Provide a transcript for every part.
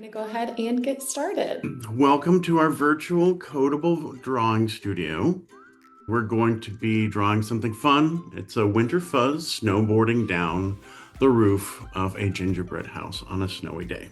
We're going to go ahead and get started. Welcome to our virtual Kodable drawing studio. We're going to be drawing something fun. It's a winter fuzz snowboarding down the roof of a gingerbread house on a snowy day.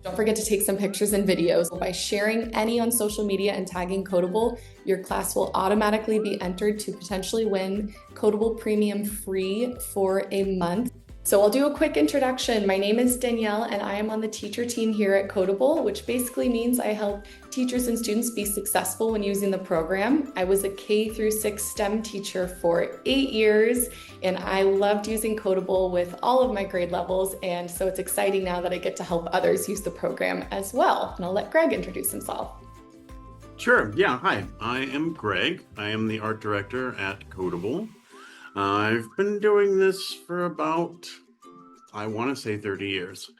Don't forget to take some pictures and videos. By sharing any on social media and tagging Kodable, your class will automatically be entered to potentially win Kodable Premium free for a month. So I'll do a quick introduction. My name is Danielle and I am on the teacher team here at Kodable, which basically means I help teachers and students be successful when using the program. I was a K-6 STEM teacher for 8 years and I loved using Kodable with all of my grade levels. And so it's exciting now that I get to help others use the program as well. And I'll let Greg introduce himself. Sure, yeah, hi, I am Greg. I am the art director at Kodable. I've been doing this for about, I want to say 30 years.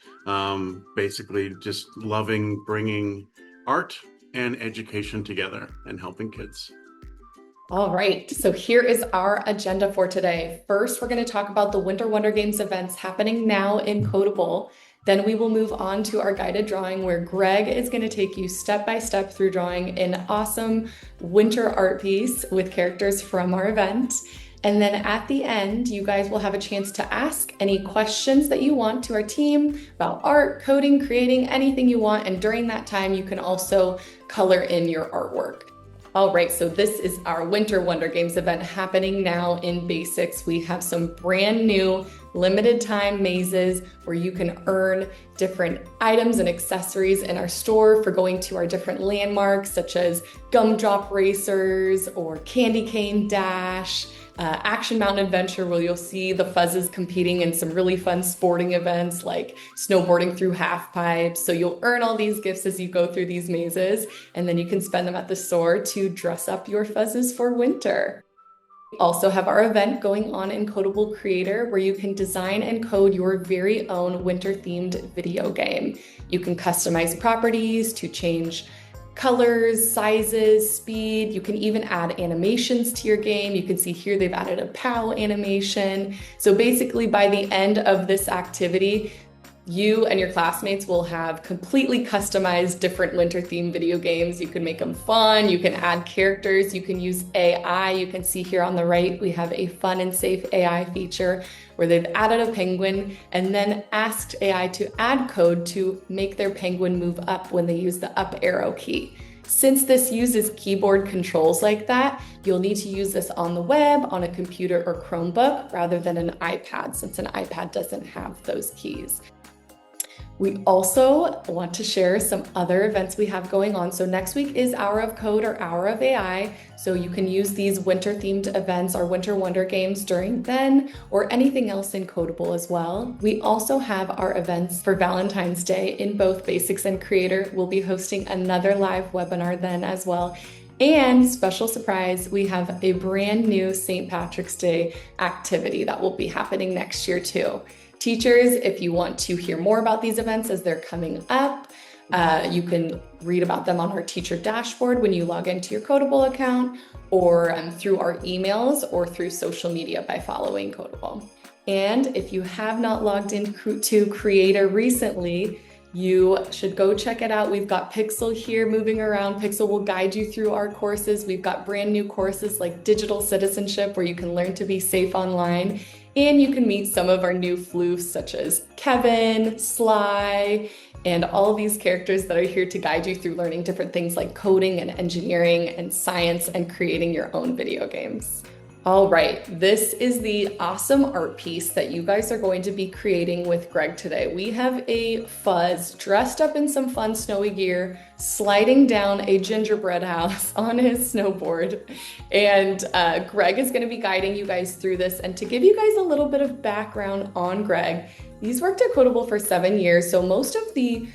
Basically just loving bringing art and education together and helping kids. All right, so here is our agenda for today. First, we're going to talk about the Winter Wonder Games events happening now in Kodable. Then we will move on to our guided drawing where Greg is going to take you step by step through drawing an awesome winter art piece with characters from our event. And then at the end, you guys will have a chance to ask any questions that you want to our team about art, coding, creating, anything you want. And during that time, you can also color in your artwork. All right, so this is our Winter Wonder Games event happening now in Basics. We have some brand new limited time mazes where you can earn different items and accessories in our store for going to our different landmarks, such as gumdrop racers or candy cane dash. Action Mountain Adventure, where you'll see the fuzzes competing in some really fun sporting events like snowboarding through half pipes. So you'll earn all these gifts as you go through these mazes, and then you can spend them at the store to dress up your fuzzes for winter. We also have our event going on in Kodable Creator, where you can design and code your very own winter-themed video game. You can customize properties to change colors, sizes, speed. You can even add animations to your game. You can see here they've added a POW animation. So basically by the end of this activity, you and your classmates will have completely customized different winter themed video games. You can make them fun. You can add characters. You can use AI. You can see here on the right, we have a fun and safe AI feature where they've added a penguin and then asked AI to add code to make their penguin move up when they use the up arrow key. Since this uses keyboard controls like that, you'll need to use this on the web, on a computer or Chromebook, rather than an iPad, since an iPad doesn't have those keys. We also want to share some other events we have going on. So next week is Hour of Code or Hour of AI. So you can use these winter themed events or Winter Wonder Games during then or anything else in Kodable as well. We also have our events for Valentine's Day in both Basics and Creator. We'll be hosting another live webinar then as well. And special surprise, we have a brand new St. Patrick's Day activity that will be happening next year too. Teachers, if you want to hear more about these events as they're coming up, you can read about them on our teacher dashboard when you log into your Kodable account or through our emails or through social media by following Kodable. And if you have not logged into Creator recently, you should go check it out. We've got Pixel here moving around. Pixel will guide you through our courses. We've got brand new courses like digital citizenship where you can learn to be safe online. And you can meet some of our new floofs such as Kevin, Sly, and all of these characters that are here to guide you through learning different things like coding and engineering and science and creating your own video games. All right, this is the awesome art piece that you guys are going to be creating with Greg today. We have a fuzz dressed up in some fun snowy gear, sliding down a gingerbread house on his snowboard. And Greg is going to be guiding you guys through this. And to give you guys a little bit of background on Greg, he's worked at Kodable for 7 years. So most of the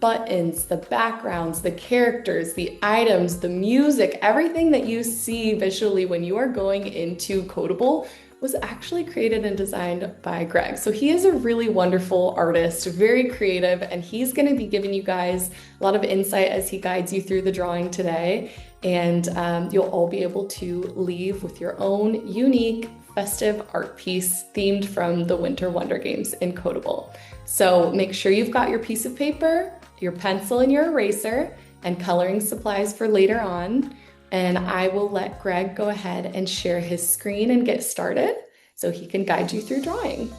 buttons, the backgrounds, the characters, the items, the music, everything that you see visually when you are going into Kodable was actually created and designed by Greg. So he is a really wonderful artist, very creative, and he's going to be giving you guys a lot of insight as he guides you through the drawing today. And you'll all be able to leave with your own unique festive art piece themed from the Winter Wonder Games in Kodable. So make sure you've got your piece of paper, your pencil and your eraser, and coloring supplies for later on. And I will let Greg go ahead and share his screen and get started so he can guide you through drawing.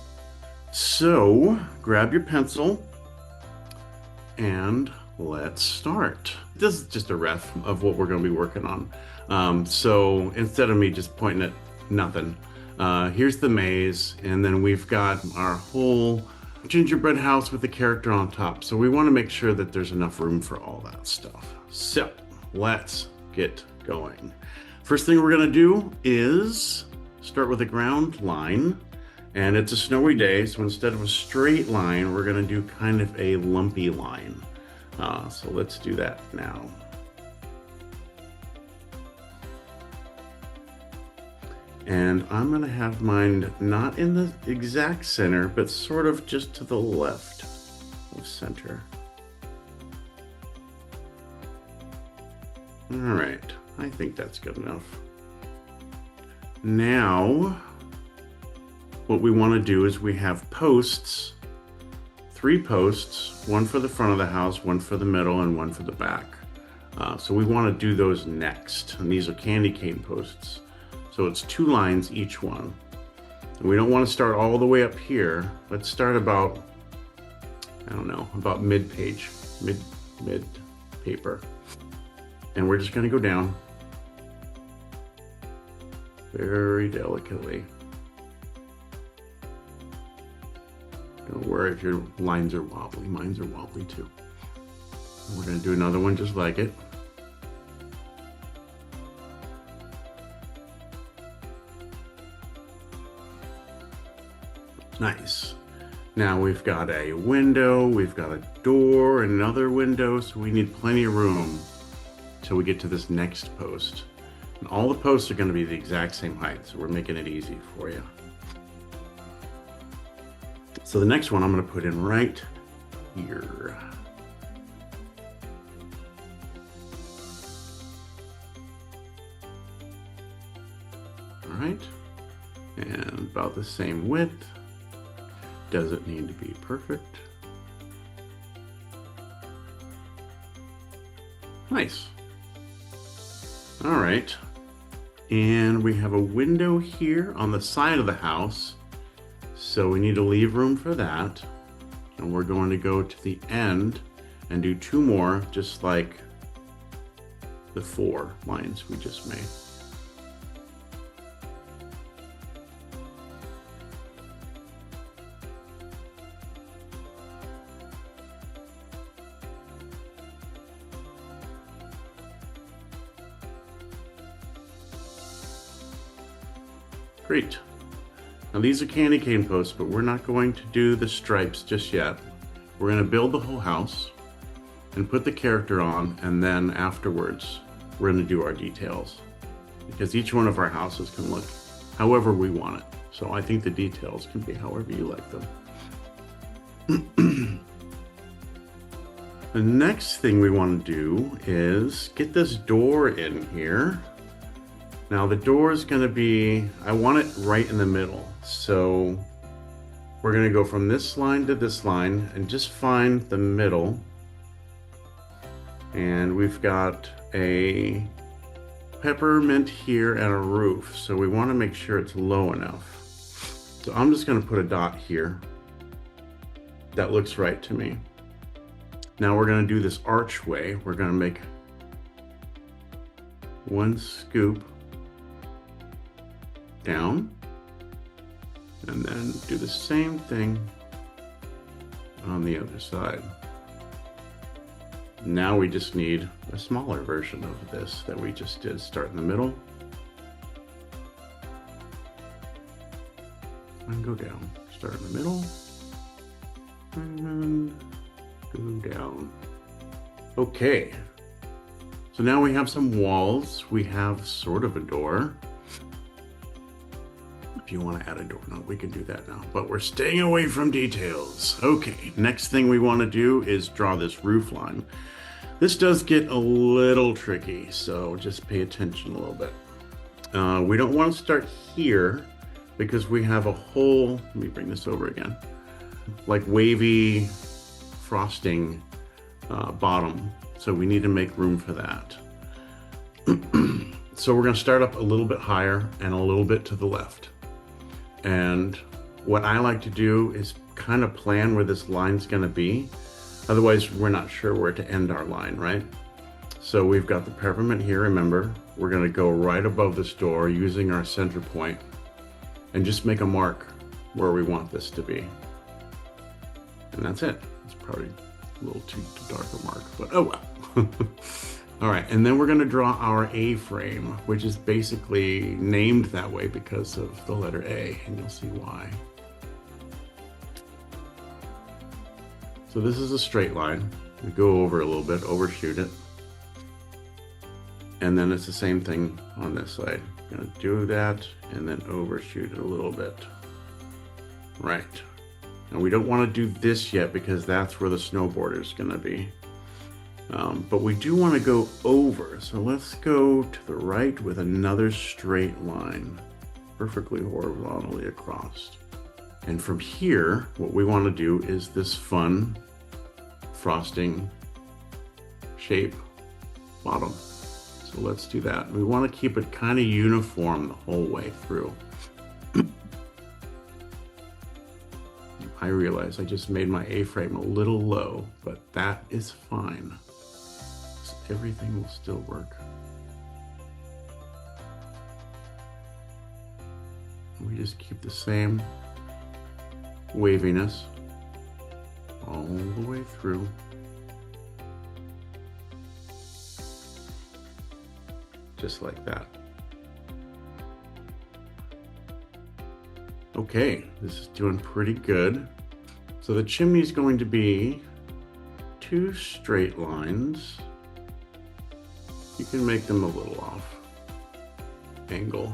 So grab your pencil and let's start. This is just a ref of what we're going to be working on. So instead of me just pointing at nothing, here's the maze, and then we've got our whole gingerbread house with the character on top. So we want to make sure that there's enough room for all that stuff. So let's get going. First thing we're going to do is start with a ground line, and it's a snowy day, so instead of a straight line, we're going to do kind of a lumpy line. So let's do that now. And I'm going to have mine not in the exact center, but sort of just to the left of center. All right, I think that's good enough. Now, what we want to do is we have posts, 3 posts, one for the front of the house, one for the middle, and one for the back. So we want to do those next. And these are candy cane posts. So it's 2 lines each one. And we don't want to start all the way up here. Let's start about, I don't know, about mid-page, mid paper. And we're just going to go down very delicately. Don't worry if your lines are wobbly. Mine are wobbly too. And we're going to do another one just like it. Nice. Now we've got a window, we've got a door, another window, so we need plenty of room till we get to this next post. And all the posts are going to be the exact same height, so we're making it easy for you. So the next one I'm going to put in right here. All right, and about the same width. Doesn't need to be perfect. Nice. All right, and we have a window here on the side of the house, so we need to leave room for that. And we're going to go to the end and do 2 more, just like the 4 lines we just made. Great. Now these are candy cane posts, but we're not going to do the stripes just yet. We're going to build the whole house and put the character on, and then afterwards we're going to do our details, because each one of our houses can look however we want it. So I think the details can be however you like them. The next thing we want to do is get this door in here. Now the door is going to be, I want it right in the middle. So we're going to go from this line to this line and just find the middle. And we've got a peppermint here and a roof. So we want to make sure it's low enough. So I'm just going to put a dot here. That looks right to me. Now we're going to do this archway. We're going to make 1 scoop down, and then do the same thing on the other side. Now we just need a smaller version of this that we just did. Start in the middle and go down. Start in the middle and go down. Okay, so now we have some walls. We have sort of a door. If you want to add a doorknob, we can do that now, but we're staying away from details. Okay, next thing we want to do is draw this roof line. This does get a little tricky, so just pay attention a little bit. We don't want to start here because we have a whole, let me bring this over again. like wavy frosting bottom. So we need to make room for that. So we're going to start up a little bit higher and a little bit to the left. And what I like to do is kind of plan where this line's going to be. Otherwise, we're not sure where to end our line, right? So we've got the peppermint here, remember. We're going to go right above this door using our center point and just make a mark where we want this to be. And that's it. It's probably a little too dark a mark, but oh well. All right, and then we're going to draw our A-frame, which is basically named that way because of the letter A, and you'll see why. So this is a straight line. We go over a little bit, overshoot it. And then it's the same thing on this side. Gonna do that and then overshoot it a little bit. Right. And we don't want to do this yet because that's where the snowboard is gonna be. But we do want to go over. So let's go to the right with another straight line, perfectly horizontally across. And from here, what we want to do is this fun frosting shape bottom. So let's do that. We want to keep it kind of uniform the whole way through. I realize I just made my A-frame a little low, but that is fine. Everything will still work. We just keep the same waviness all the way through. Just like that. Okay, this is doing pretty good. So the chimney is going to be 2 straight lines. You can make them a little off angle.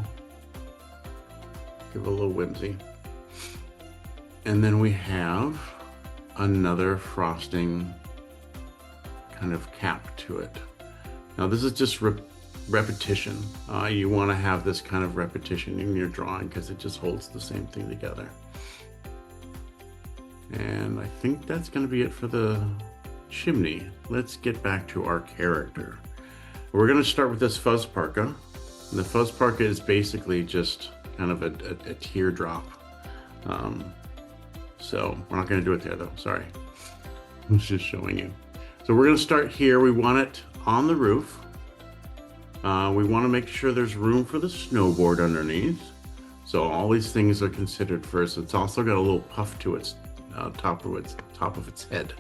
Give it a little whimsy. And then we have another frosting kind of cap to it. Now this is just repetition. You want to have this kind of repetition in your drawing because it just holds the same thing together. And I think that's going to be it for the chimney. Let's get back to our character. We're going to start with this fuzz parka. And the fuzz parka is basically just kind of a teardrop. So we're not going to do it there though, sorry. I was just showing you. So we're going to start here. We want it on the roof. We want to make sure there's room for the snowboard underneath. So all these things are considered first. It's also got a little puff to its top of its head.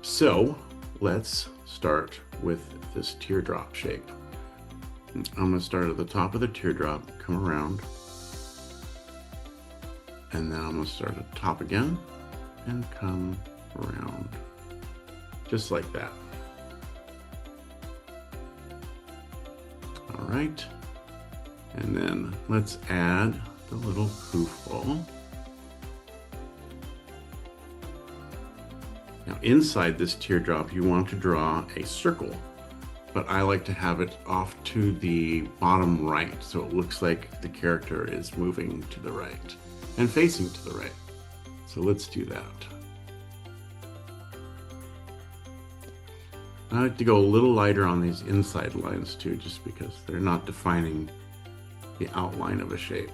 So let's start with this teardrop shape. I'm going to start at the top of the teardrop, come around, and then I'm going to start at the top again and come around, just like that. All right, and then let's add the little poof ball. Now inside this teardrop, you want to draw a circle, but I like to have it off to the bottom right, so it looks like the character is moving to the right and facing to the right. So let's do that. I like to go a little lighter on these inside lines too, just because they're not defining the outline of a shape.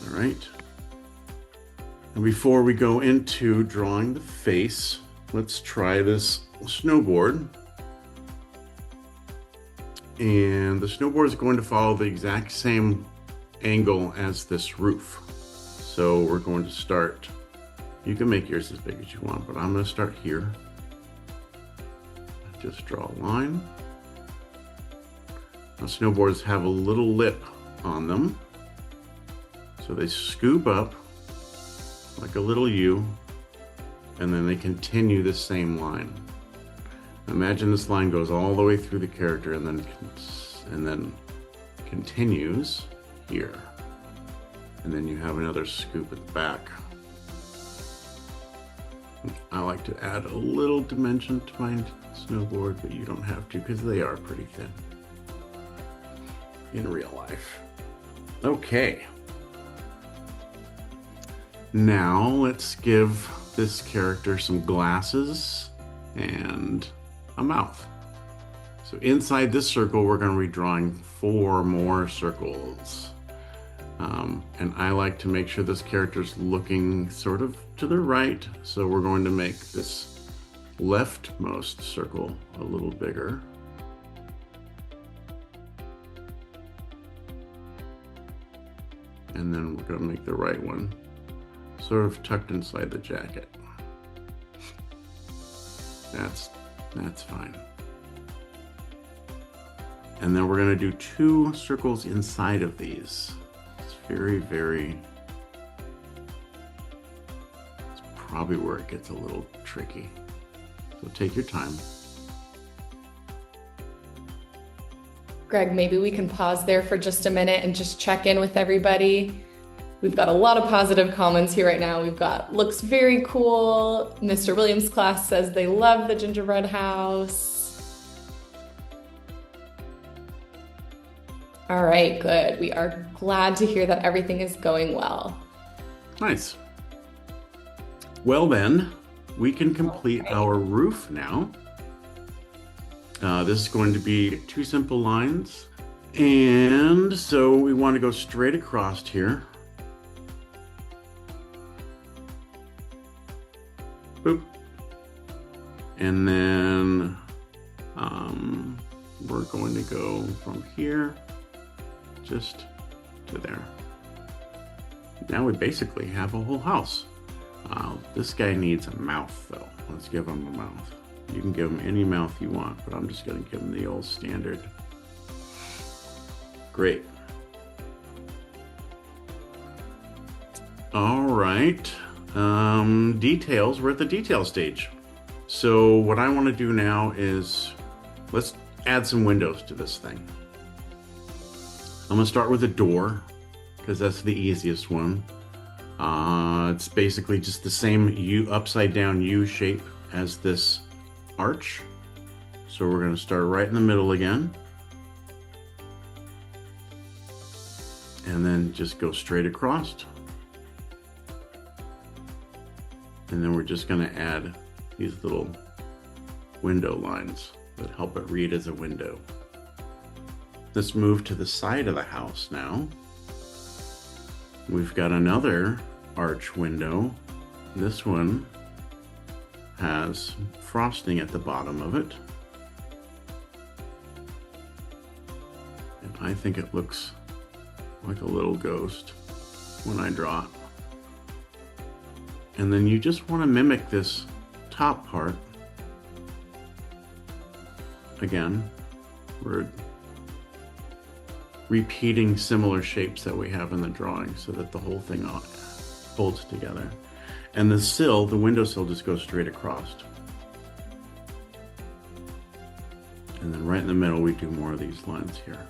All right. And before we go into drawing the face, let's try this snowboard. And the snowboard is going to follow the exact same angle as this roof. So we're going to start, you can make yours as big as you want, but I'm going to start here. Just draw a line. Now snowboards have a little lip on them. So they scoop up like a little U, and then they continue the same line. Imagine this line goes all the way through the character and then continues here. And then you have another scoop at the back. I like to add a little dimension to my snowboard, but you don't have to because they are pretty thin in real life. Okay. Now let's give this character some glasses and a mouth. So inside this circle, we're going to be drawing 4 more circles. And I like to make sure this character's looking sort of to the right. So we're going to make this leftmost circle a little bigger. And then we're going to make the right one sort of tucked inside the jacket. That's fine. And then we're going to do 2 circles inside of these. It's very, it's probably where it gets a little tricky. So take your time. Greg, maybe we can pause there for just a minute and just check in with everybody. We've got a lot of positive comments here right now. We've got, looks very cool. Mr. Williams' class says they love the gingerbread house. All right, good. We are glad to hear that everything is going well. Nice. Well then, we can complete our roof now. This is going to be 2 simple lines. And so we want to go straight across here. Boop. And then we're going to go from here just to there. Now we basically have a whole house. This guy needs a mouth though. Let's give him a mouth. You can give him any mouth you want, but I'm just going to give him the old standard. Great. All right. Details. We're at the detail stage. So what I want to do now is let's add some windows to this thing. I'm going to start with a door because that's the easiest one. It's basically just the same upside down U shape as this arch. So we're going to start right in the middle again. And then just go straight across. And then we're just going to add these little window lines that help it read as a window. Let's move to the side of the house now. We've got another arch window. This one has frosting at the bottom of it. And I think it looks like a little ghost when I draw it. And then you just want to mimic this top part. Again, we're repeating similar shapes that we have in the drawing so that the whole thing folds together. And the sill, the windowsill, just goes straight across. And then right in the middle, we do more of these lines here.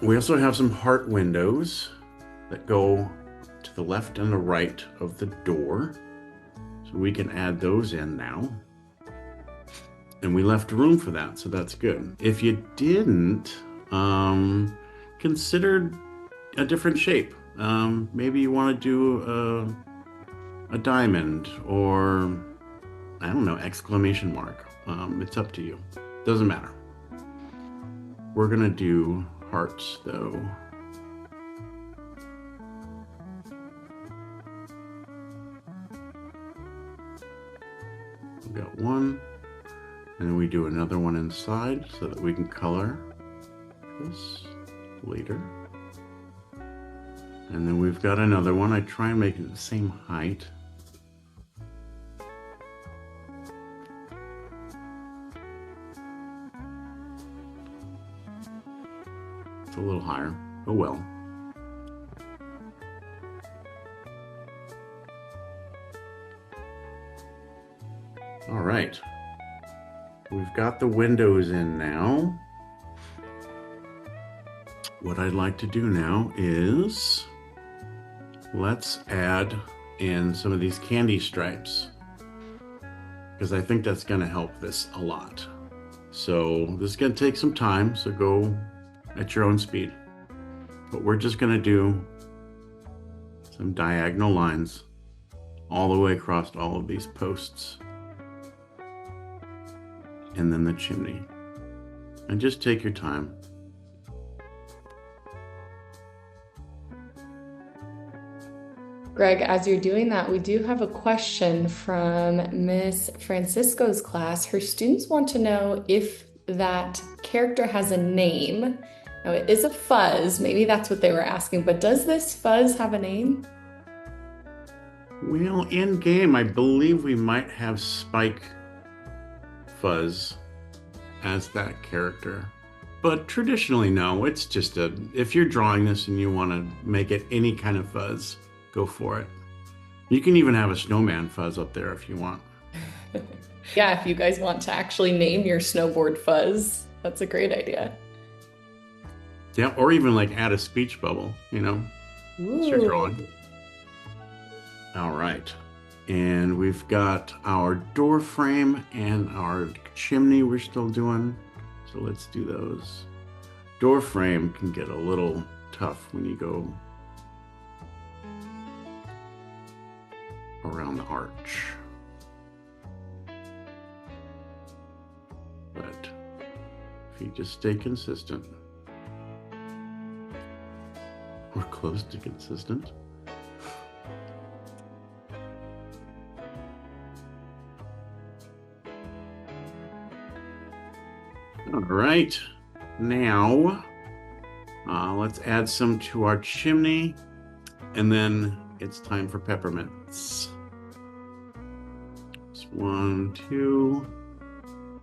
We also have some heart windows that go to the left and the right of the door. So we can add those in now. And we left room for that, so that's good. If you didn't, consider a different shape. Maybe you want to do a diamond or, I don't know, exclamation mark. It's up to you. Doesn't matter. We're gonna do hearts though. We got one, and then we do another one inside so that we can color this later. And then we've got another one. I try and make it the same height. It's a little higher. Oh well. All right. We've got the windows in now. What I'd like to do now is let's add in some of these candy stripes because I think that's going to help this a lot. So this is going to take some time, so go at your own speed. But we're just going to do some diagonal lines all the way across all of these posts. And then the chimney. And just take your time. Greg, as you're doing that, we do have a question from Miss Francisco's class. Her students want to know if that character has a name. Now, it is a fuzz. Maybe that's what they were asking, but does this fuzz have a name? Well, in game, I believe we might have Spike Fuzz as that character. But traditionally, no. It's just if you're drawing this and you want to make it any kind of fuzz, go for it. You can even have a snowman fuzz up there if you want. Yeah, if you guys want to actually name your snowboard fuzz, that's a great idea. Yeah, or even like add a speech bubble, you know. It's your drawing. All right. And we've got our door frame and our chimney we're still doing. So let's do those. Door frame can get a little tough when you go around the arch. But if you just stay consistent, or close to consistent. All right, now let's add some to our chimney, and then it's time for peppermints. It's 1, 2,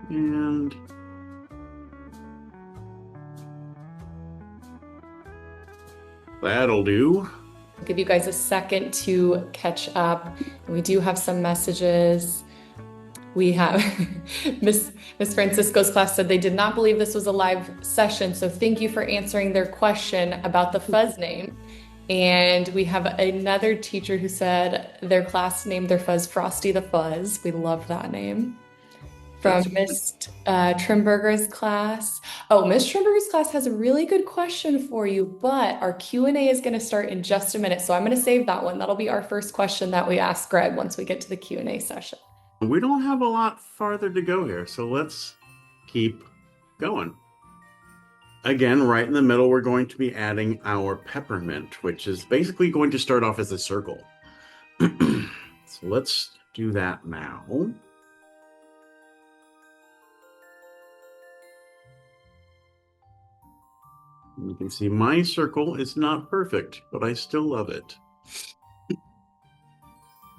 and that'll do. I'll give you guys a second to catch up. We do have some messages. We have Miss Francisco's class said they did not believe this was a live session, so thank you for answering their question about the fuzz name. And we have another teacher who said their class named their fuzz Frosty the Fuzz. We love that name. From Miss Trimberger's class. Oh, Miss Trimberger's class has a really good question for you, but our Q&A is going to start in just a minute, so I'm going to save that one. That'll be our first question that we ask Greg once we get to the Q&A session. We don't have a lot farther to go here, so let's keep going. Again, right in the middle, we're going to be adding our peppermint, which is basically going to start off as a circle. So let's do that now. You can see my circle is not perfect, but I still love it.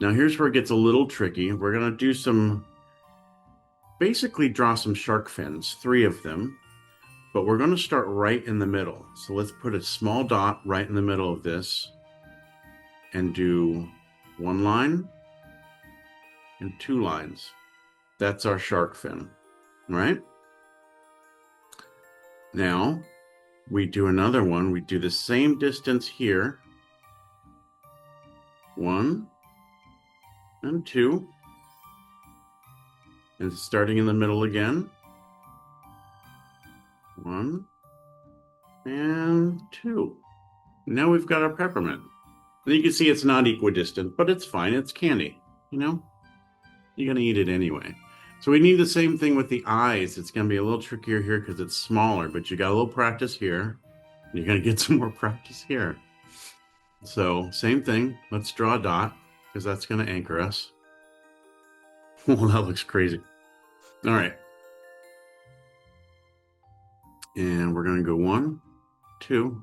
Now here's where it gets a little tricky. We're going to do basically draw some shark fins, 3 of them, but we're going to start right in the middle. So let's put a small dot right in the middle of this and do 1 line and 2 lines. That's our shark fin, right? Now we do another one. We do the same distance here. 1 and 2. And starting in the middle again. 1 and 2. Now we've got our peppermint. And you can see it's not equidistant, but it's fine. It's candy, you know? You're going to eat it anyway. So we need the same thing with the eyes. It's going to be a little trickier here because it's smaller, but you got a little practice here. You're going to get some more practice here. So same thing. Let's draw a dot because that's going to anchor us. Well, that looks crazy. All right. And we're going to go 1, 2,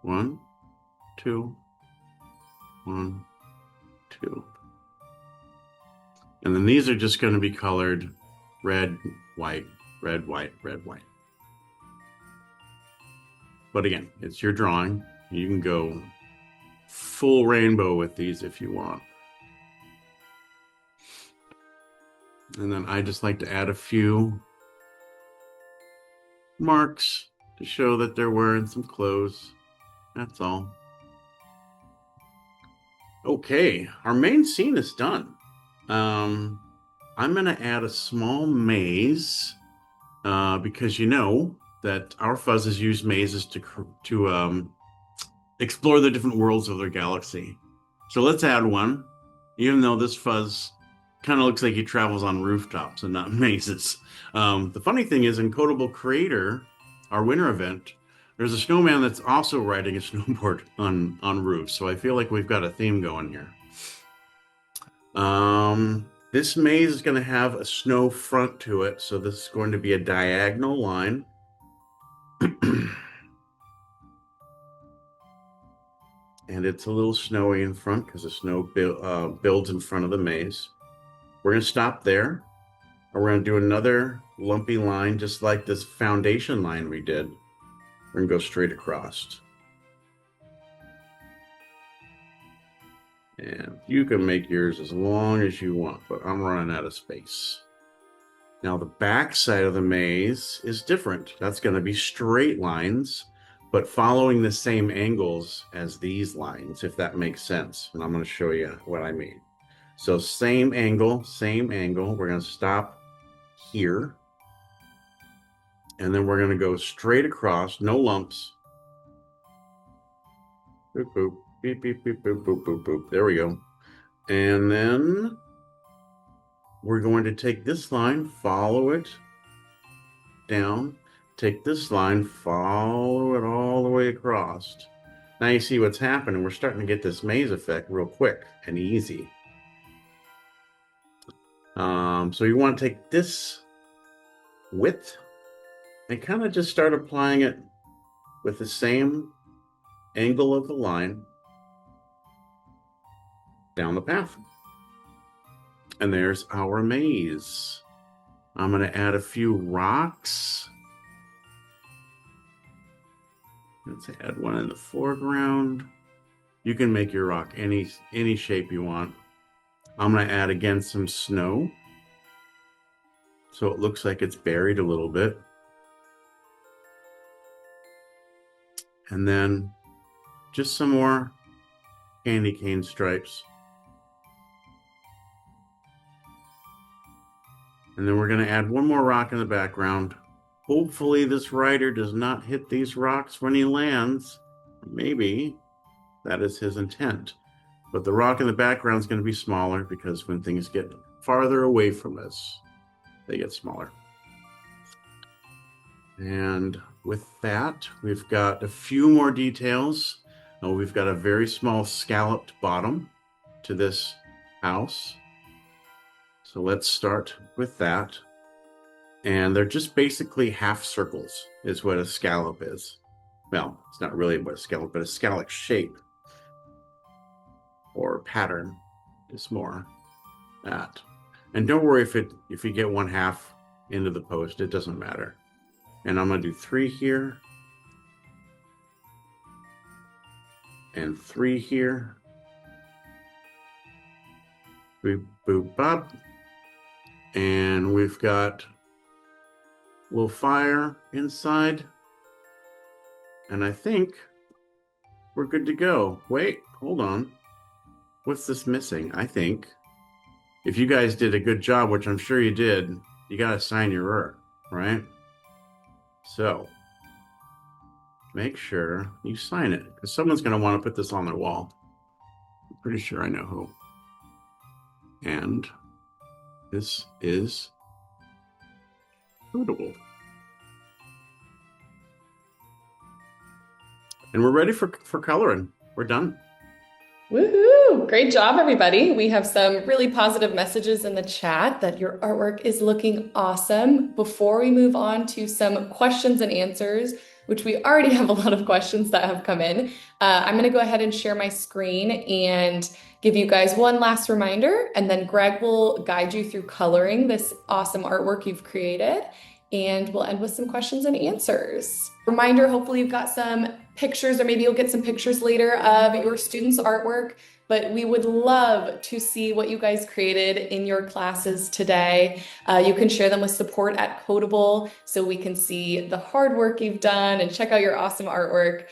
1, 2, 1, 2. And then these are just going to be colored red, white, red, white, red, white. But again, it's your drawing. You can go full rainbow with these if you want. And then I just like to add a few marks to show that they're wearing some clothes. That's all. Okay, our main scene is done. I'm going to add a small maze because you know that our fuzzes use mazes to explore the different worlds of their galaxy. So let's add one, even though this fuzz kind of looks like he travels on rooftops and not mazes. The funny thing is, in Kodable Creator, our winter event, there's a snowman that's also riding a snowboard on roofs. So I feel like we've got a theme going here. This maze is going to have a snow front to it, so this is going to be a diagonal line. And it's a little snowy in front because the snow builds in front of the maze. We're going to stop there. And we're going to do another lumpy line just like this foundation line we did. We're going to go straight across. And you can make yours as long as you want, but I'm running out of space. Now the back side of the maze is different. That's going to be straight lines, but following the same angles as these lines, if that makes sense. And I'm going to show you what I mean. So same angle, same angle. We're going to stop here. And then we're going to go straight across, no lumps. Boop, boop, beep, beep, beep, boop, boop, boop, boop. There we go. And then we're going to take this line, follow it down, take this line, follow it all the way across. Now you see what's happening. We're starting to get this maze effect real quick and easy. So you want to take this width and kind of just start applying it with the same angle of the line down the path. And there's our maze. I'm going to add a few rocks. Let's add one in the foreground. You can make your rock any shape you want. I'm going to add again some snow, so it looks like it's buried a little bit. And then just some more candy cane stripes. And then we're going to add one more rock in the background. Hopefully this rider does not hit these rocks when he lands. Maybe that is his intent. But the rock in the background is going to be smaller because when things get farther away from us, they get smaller. And with that, we've got a few more details. We've got a very small scalloped bottom to this house. So let's start with that. And they're just basically half circles is what a scallop is. Well, it's not really what a scallop, but a scallop shape or pattern is more that. And don't worry if you get 1/2 into the post, it doesn't matter. And I'm going to do 3 here and 3 here. Boop, boop, bop. And we've got a little fire inside. And I think we're good to go. Wait, hold on. What's this missing? I think if you guys did a good job, which I'm sure you did, you got to sign your work, right? So make sure you sign it because someone's going to want to put this on their wall. I'm pretty sure I know who. And this is Kodable. And we're ready for coloring. We're done. Woohoo! Great job, everybody. We have some really positive messages in the chat that your artwork is looking awesome. Before we move on to some questions and answers, which we already have a lot of questions that have come in, I'm going to go ahead and share my screen and give you guys one last reminder, and then Greg will guide you through coloring this awesome artwork you've created, and we'll end with some questions and answers. Reminder, hopefully you've got some pictures, or maybe you'll get some pictures later of your students' artwork, but we would love to see what you guys created in your classes today. You can share them with support at Kodable so we can see the hard work you've done and check out your awesome artwork.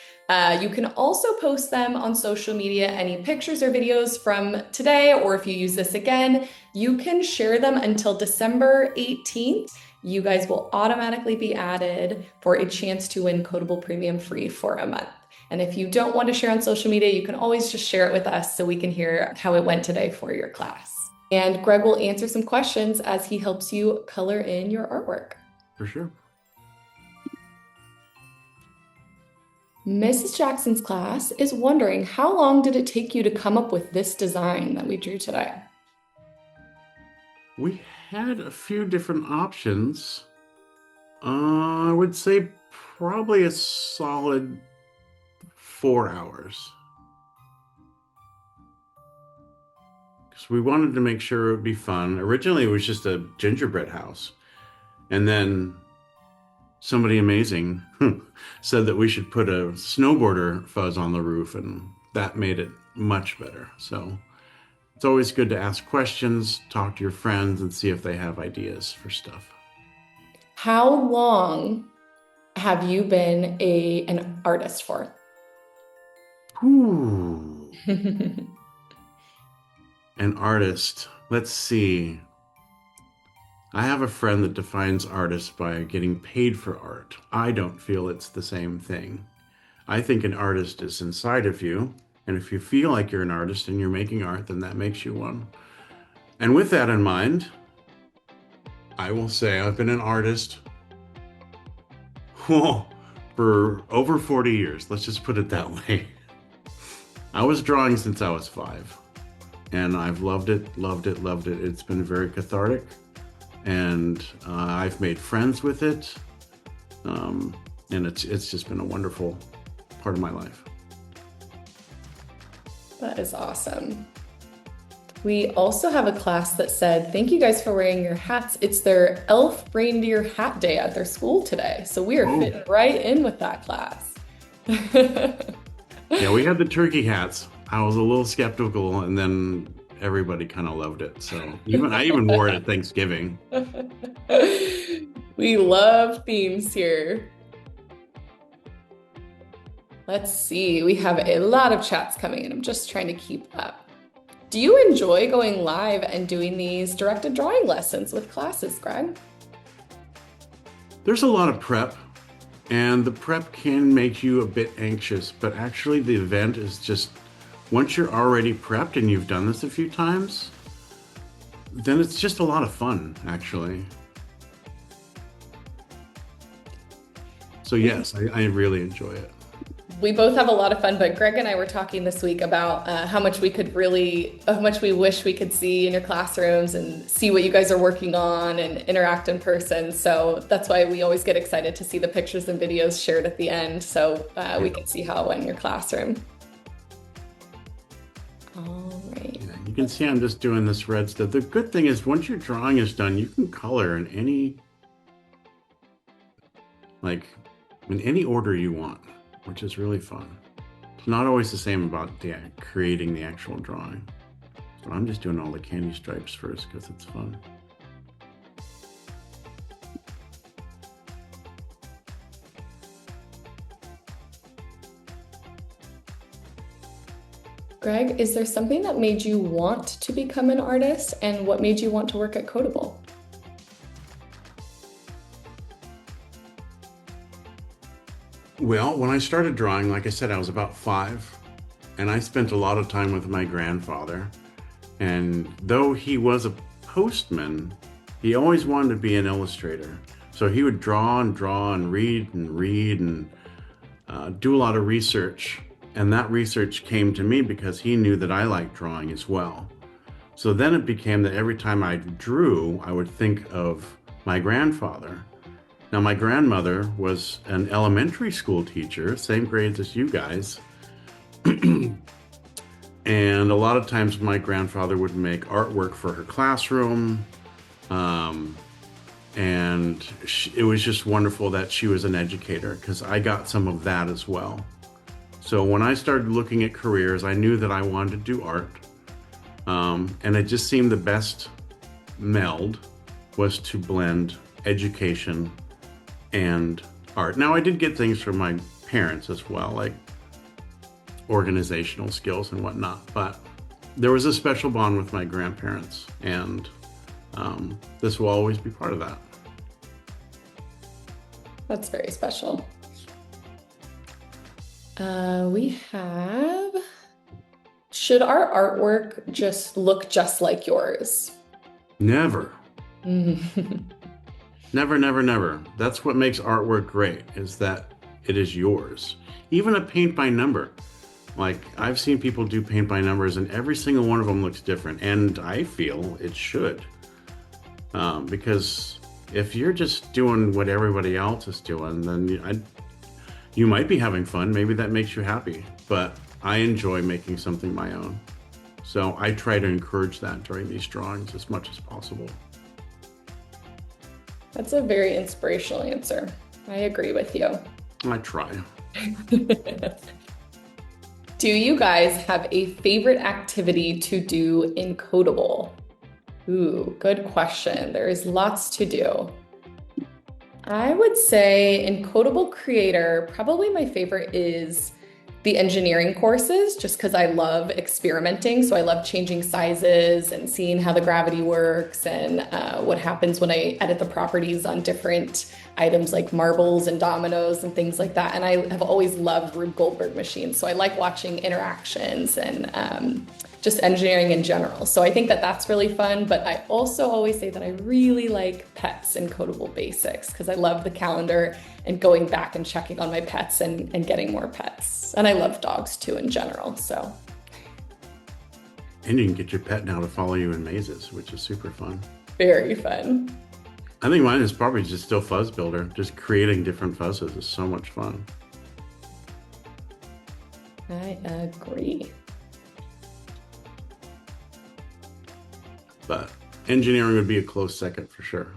You can also post them on social media, any pictures or videos from today, or if you use this again, you can share them until December 18th. You guys will automatically be added for a chance to win Kodable Premium free for a month. And if you don't want to share on social media, you can always just share it with us so we can hear how it went today for your class. And Greg will answer some questions as he helps you color in your artwork. For sure. Mrs. Jackson's class is wondering, how long did it take you to come up with this design that we drew today? We had a few different options. I would say probably a solid 4 hours. Because we wanted to make sure it would be fun. Originally, it was just a gingerbread house. And then somebody amazing said that we should put a snowboarder fuzz on the roof, and that made it much better. So it's always good to ask questions, talk to your friends, and see if they have ideas for stuff. How long have you been an artist for? Ooh, an artist. Let's see. I have a friend that defines artist by getting paid for art. I don't feel it's the same thing. I think an artist is inside of you, and if you feel like you're an artist and you're making art, then that makes you one. And with that in mind, I will say I've been an artist for over 40 years. Let's just put it that way. I was drawing since I was 5, and I've loved it, loved it, loved it. It's been very cathartic, and I've made friends with it, and it's just been a wonderful part of my life. That is awesome. We also have a class that said, thank you guys for wearing your hats. It's their elf reindeer hat day at their school today. So we are fitting right in with that class. Yeah, we had the turkey hats. I was a little skeptical, and then everybody kind of loved it. So I even wore it at Thanksgiving. We love themes here. Let's see, we have a lot of chats coming in. I'm just trying to keep up. Do you enjoy going live and doing these directed drawing lessons with classes, Greg? There's a lot of prep, and the prep can make you a bit anxious, but actually the event is just, once you're already prepped and you've done this a few times, then it's just a lot of fun, actually. So yes, I really enjoy it. We both have a lot of fun, but Greg and I were talking this week about how much we wish we could see in your classrooms and see what you guys are working on and interact in person. So that's why we always get excited to see the pictures and videos shared at the end, so we can see how it went in your classroom. All right. Yeah, you can see I'm just doing this red stuff. The good thing is once your drawing is done, you can color in any order you want, which is really fun. It's not always the same about creating the actual drawing. So I'm just doing all the candy stripes first because it's fun. Greg, is there something that made you want to become an artist, and what made you want to work at Kodable? Well, when I started drawing, like I said, I was about 5, and I spent a lot of time with my grandfather. And though he was a postman, he always wanted to be an illustrator. So he would draw and read and do a lot of research. And that research came to me because he knew that I liked drawing as well. So then it became that every time I drew, I would think of my grandfather. Now, my grandmother was an elementary school teacher, same grades as you guys. And a lot of times my grandfather would make artwork for her classroom. And it was just wonderful that she was an educator, because I got some of that as well. So when I started looking at careers, I knew that I wanted to do art. And it just seemed the best meld was to blend education and art. Now, I did get things from my parents as well, like organizational skills and whatnot, but there was a special bond with my grandparents, and this will always be part of that. That's very special. We have, should our artwork just look just like yours? Never. Mhm. Never, never, never. That's what makes artwork great, is that it is yours. Even a paint by number. Like, I've seen people do paint by numbers, and every single one of them looks different. And I feel it should. Because if you're just doing what everybody else is doing, then you might be having fun. Maybe that makes you happy. But I enjoy making something my own. So I try to encourage that during these drawings as much as possible. That's a very inspirational answer. I agree with you. I try. Do you guys have a favorite activity to do in Kodable? Ooh, good question. There is lots to do. I would say in Kodable Creator, probably my favorite is the engineering courses, just because I love experimenting. So I love changing sizes and seeing how the gravity works and what happens when I edit the properties on different items like marbles and dominoes and things like that. And I have always loved Rube Goldberg machines. So I like watching interactions and just engineering in general. So I think that that's really fun. But I also always say that I really like pets and Kodable basics because I love the calendar and going back and checking on my pets and getting more pets. And I love dogs too in general. So. And you can get your pet now to follow you in mazes, which is super fun. Very fun. I think mine is probably just still Fuzz Builder. Just creating different fuzzes is so much fun. I agree. But engineering would be a close second for sure.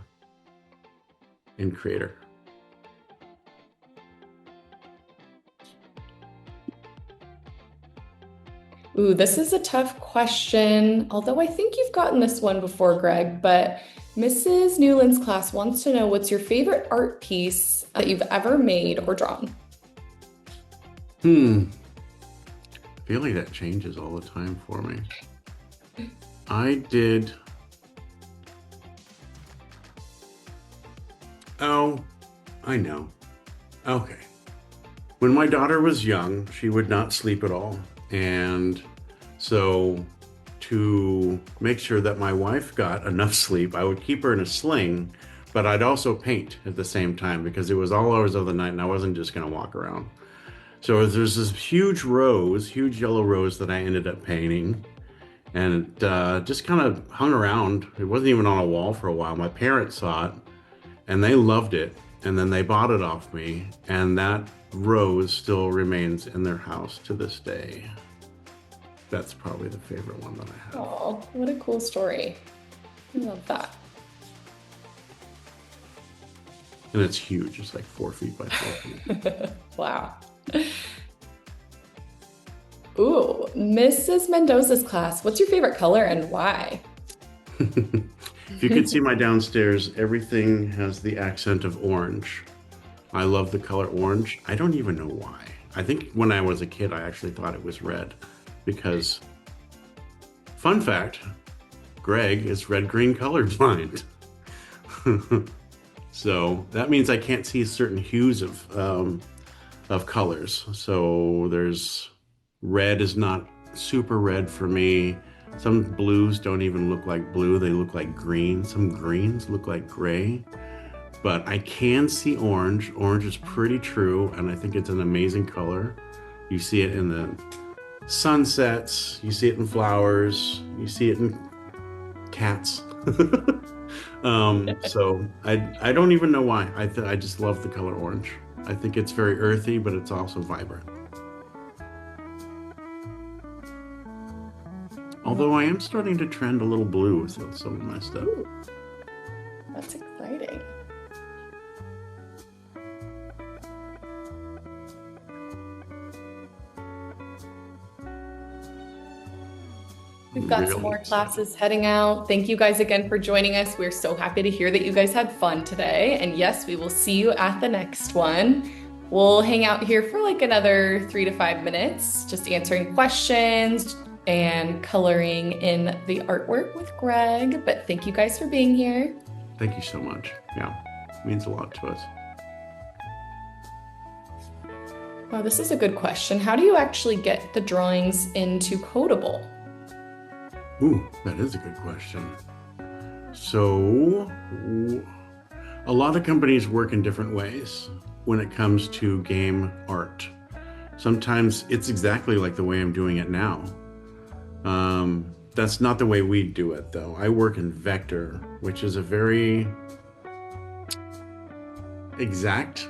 In Creator. Ooh, this is a tough question. Although I think you've gotten this one before, Greg, but Mrs. Newland's class wants to know what's your favorite art piece that you've ever made or drawn? I feel like that changes all the time for me. I did. Oh, I know. Okay. When my daughter was young, she would not sleep at all. And so to make sure that my wife got enough sleep, I would keep her in a sling, but I'd also paint at the same time because it was all hours of the night and I wasn't just going to walk around. So there's this huge rose, huge yellow rose that I ended up painting, and it just kind of hung around. It wasn't even on a wall for a while. My parents saw it and they loved it, and then they bought it off me, and that rose still remains in their house to this day. That's probably the favorite one that I have. Oh, what a cool story. I love that. And it's huge. It's like 4 feet by 4 feet. Wow. Ooh, Mrs. Mendoza's class. What's your favorite color and why? If you could see my downstairs, everything has the accent of orange. I love the color orange. I don't even know why. I think when I was a kid, I actually thought it was red because, fun fact, Greg is red-green colorblind. So that means I can't see certain hues of colors. So there's red is not super red for me. Some blues don't even look like blue, they look like green. Some greens look like gray. But I can see orange. Orange is pretty true, and I think it's an amazing color. You see it in the sunsets, you see it in flowers, you see it in cats. So I don't even know why. I just love the color orange. I think it's very earthy, but it's also vibrant. Although I am starting to trend a little blue with some of my stuff. Ooh, that's exciting. We've got some more classes heading out. Thank you guys again for joining us. We're so happy to hear that you guys had fun today. And yes, we will see you at the next one. We'll hang out here for like another 3 to 5 minutes, just answering questions and coloring in the artwork with Greg. But thank you guys for being here. Thank you so much. Yeah, it means a lot to us. Wow, this is a good question. How do you actually get the drawings into Kodable? Ooh, that is a good question. So, a lot of companies work in different ways when it comes to game art. Sometimes it's exactly like the way I'm doing it now. That's not the way we do it, though. I work in vector, which is a very exact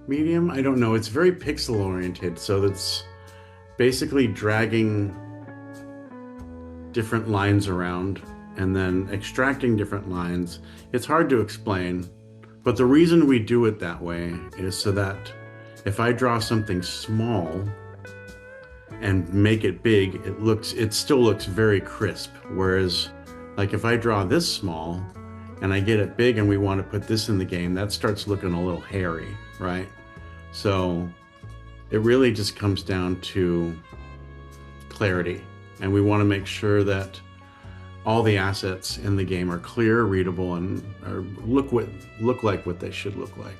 medium. I don't know. It's very pixel oriented, so that's basically dragging different lines around and then extracting different lines. It's hard to explain, but the reason we do it that way is so that if I draw something small and make it big, it still looks very crisp. Whereas like if I draw this small and I get it big and we want to put this in the game, that starts looking a little hairy, right? So it really just comes down to clarity. And we want to make sure that all the assets in the game are clear, readable, and look like what they should look like.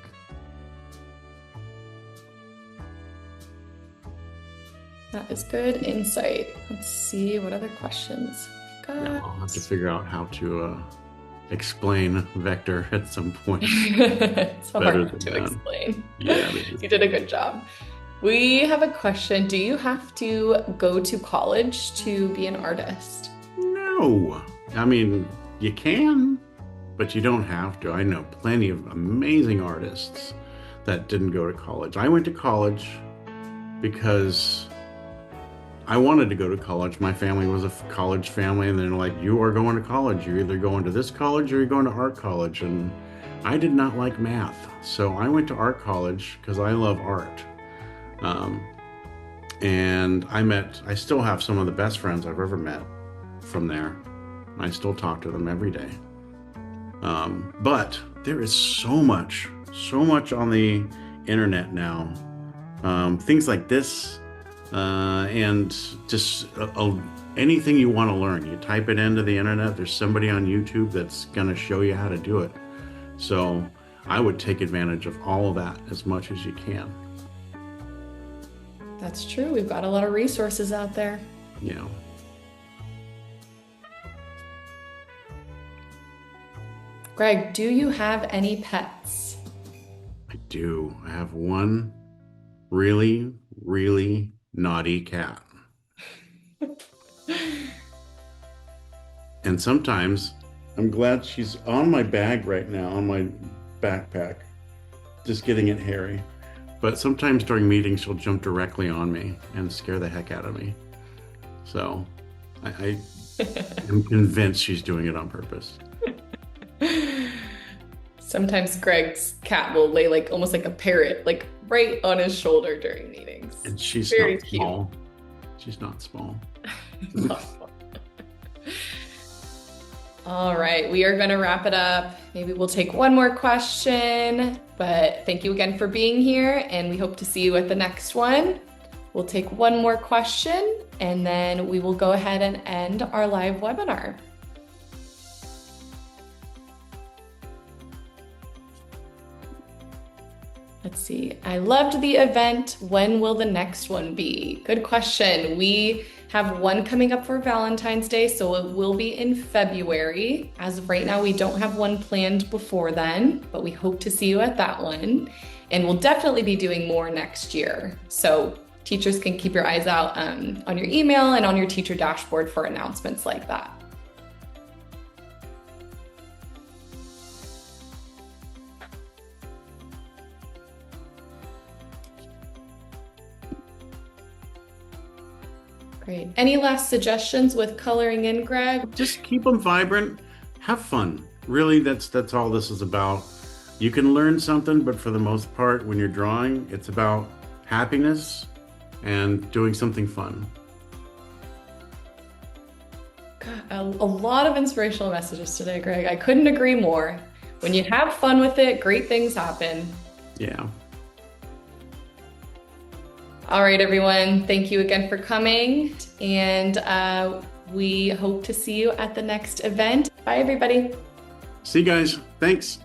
That is good insight. Let's see what other questions we've got. Yeah, I'll have to figure out how to explain vector at some point. It's so Better hard to than that. explain. Yeah, You did a good job. We have a question. Do you have to go to college to be an artist? No, I mean, you can, but you don't have to. I know plenty of amazing artists that didn't go to college. I went to college because I wanted to go to college. My family was a college family, and they're like, you are going to college. You're either going to this college or you're going to art college. And I did not like math. So I went to art college because I love art. And I still have some of the best friends I've ever met from there. I still talk to them every day. But there is so much on the internet now. Things like this, and just anything you want to learn. You type it into the internet, there's somebody on YouTube that's gonna show you how to do it. So I would take advantage of all of that as much as you can. That's true. We've got a lot of resources out there. Yeah. Greg, do you have any pets? I do. I have one really, really naughty cat. And sometimes I'm glad she's on my bag right now, on my backpack, just getting it hairy. But sometimes during meetings, she'll jump directly on me and scare the heck out of me. So I am convinced she's doing it on purpose. Sometimes Greg's cat will lay almost like a parrot, right on his shoulder during meetings. And she's Very not cute. small. She's not small. All right, we are going to wrap it up. Maybe we'll take one more question, but thank you again for being here, and we hope to see you at the next one. We'll take one more question, and then we will go ahead and end our live webinar. Let's see. I loved the event. When will the next one be? Good question. We have one coming up for Valentine's Day, so it will be in February. As of right now, we don't have one planned before then, but we hope to see you at that one. And we'll definitely be doing more next year. So teachers can keep your eyes out on your email and on your teacher dashboard for announcements like that. Great. Any last suggestions with coloring in, Greg? Just keep them vibrant, have fun. Really, that's all this is about. You can learn something, but for the most part, when you're drawing, it's about happiness and doing something fun. God, a lot of inspirational messages today, Greg. I couldn't agree more. When you have fun with it, great things happen. Yeah. All right, everyone. Thank you again for coming. And we hope to see you at the next event. Bye, everybody. See you guys. Thanks.